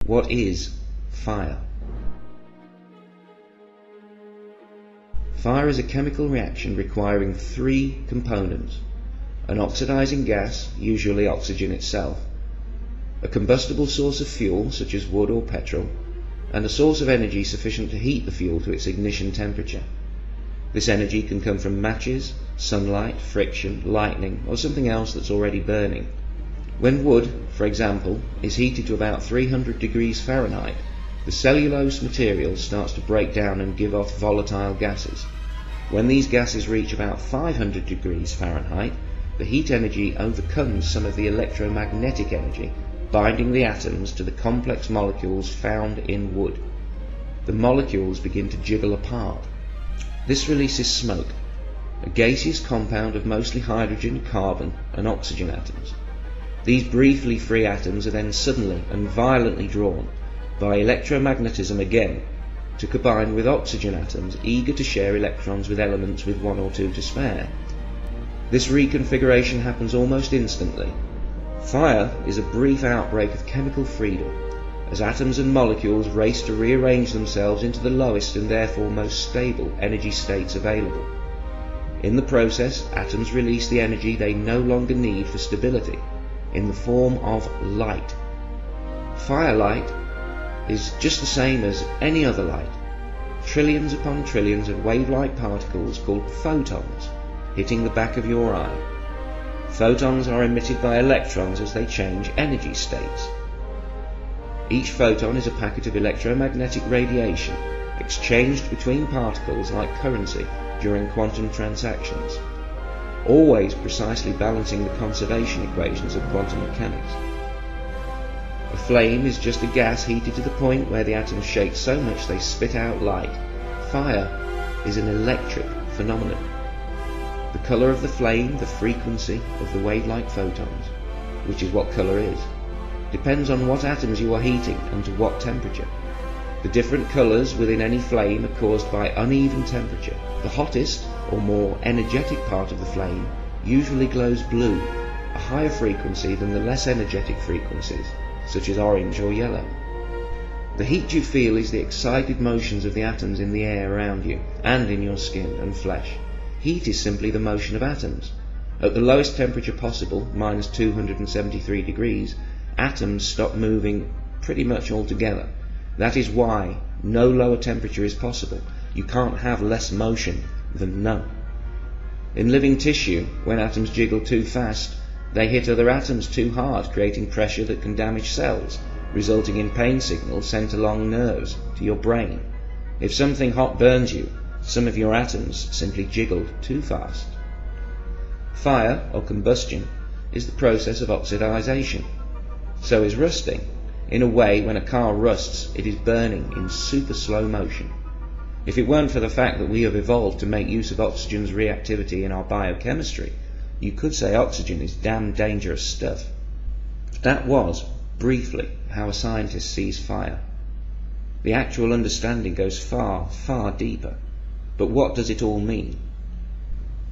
What is fire? Fire is a chemical reaction requiring three components: an oxidizing gas, usually oxygen itself, a combustible source of fuel such as wood or petrol, and a source of energy sufficient to heat the fuel to its ignition temperature. This energy can come from matches, sunlight, friction, lightning, or something else that's already burning. When wood, for example, is heated to about 300 degrees Fahrenheit, the cellulose material starts to break down and give off volatile gases. When these gases reach about 500 degrees Fahrenheit, the heat energy overcomes some of the electromagnetic energy, binding the atoms to the complex molecules found in wood. The molecules begin to jiggle apart. This releases smoke, a gaseous compound of mostly hydrogen, carbon, and oxygen atoms. These briefly free atoms are then suddenly and violently drawn, by electromagnetism again, to combine with oxygen atoms eager to share electrons with elements with one or two to spare. This reconfiguration happens almost instantly. Fire is a brief outbreak of chemical freedom, as atoms and molecules race to rearrange themselves into the lowest and therefore most stable energy states available. In the process, atoms release the energy they no longer need for stability, in the form of light. Firelight is just the same as any other light. Trillions upon trillions of wave-like particles called photons hitting the back of your eye. Photons are emitted by electrons as they change energy states. Each photon is a packet of electromagnetic radiation exchanged between particles like currency during quantum transactions, always precisely balancing the conservation equations of quantum mechanics. A flame is just a gas heated to the point where the atoms shake so much they spit out light. Fire is an electric phenomenon. The colour of the flame, the frequency of the wave-like photons, which is what colour is, depends on what atoms you are heating and to what temperature. The different colours within any flame are caused by uneven temperature. The hottest, or more energetic part of the flame usually glows blue, a higher frequency than the less energetic frequencies, such as orange or yellow. The heat you feel is the excited motions of the atoms in the air around you, and in your skin and flesh. Heat is simply the motion of atoms. At the lowest temperature possible, minus 273 degrees, atoms stop moving pretty much altogether. That is why no lower temperature is possible. You can't have less motion than none. In living tissue, when atoms jiggle too fast, they hit other atoms too hard, creating pressure that can damage cells, resulting in pain signals sent along nerves to your brain. If something hot burns you, some of your atoms simply jiggled too fast. Fire, or combustion, is the process of oxidization. So is rusting. In a way, when a car rusts, it is burning in super slow motion. If it weren't for the fact that we have evolved to make use of oxygen's reactivity in our biochemistry, you could say oxygen is damn dangerous stuff. That was, briefly, how a scientist sees fire. The actual understanding goes far, far deeper. But what does it all mean?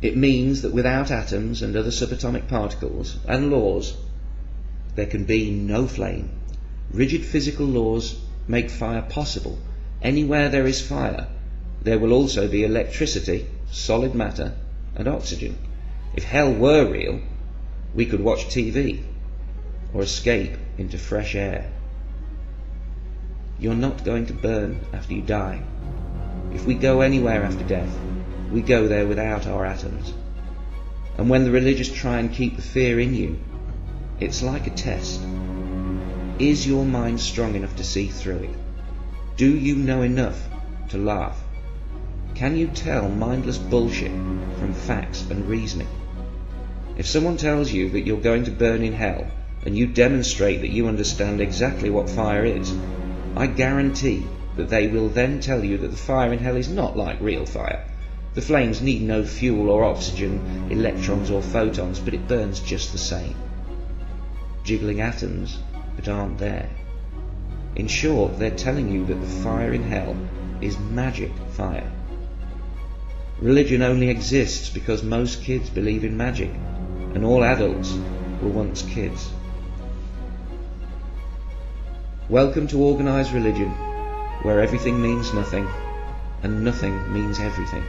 It means that without atoms and other subatomic particles and laws, there can be no flame. Rigid physical laws make fire possible. Anywhere there is fire, there will also be electricity, solid matter, and oxygen. If hell were real, we could watch TV or escape into fresh air. You're not going to burn after you die. If we go anywhere after death, we go there without our atoms. And when the religious try and keep the fear in you, it's like a test. Is your mind strong enough to see through it? Do you know enough to laugh? Can you tell mindless bullshit from facts and reasoning? If someone tells you that you're going to burn in hell, and you demonstrate that you understand exactly what fire is, I guarantee that they will then tell you that the fire in hell is not like real fire. The flames need no fuel or oxygen, electrons or photons, but it burns just the same. Jiggling atoms that aren't there. In short, they're telling you that the fire in hell is magic fire. Religion only exists because most kids believe in magic, and all adults were once kids. Welcome to organised religion, where everything means nothing, and nothing means everything,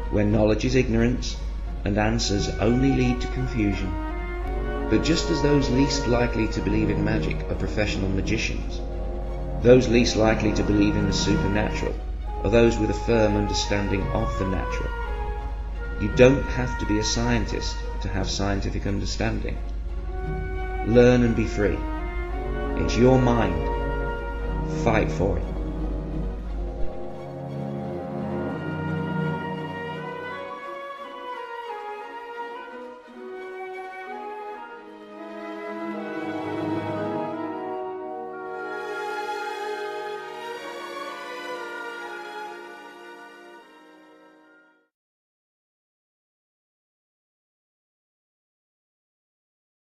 where knowledge is ignorance, and answers only lead to confusion. But just as those least likely to believe in magic are professional magicians, those least likely to believe in the supernatural are those with a firm understanding of the natural. You don't have to be a scientist to have scientific understanding. Learn and be free. It's your mind. Fight for it.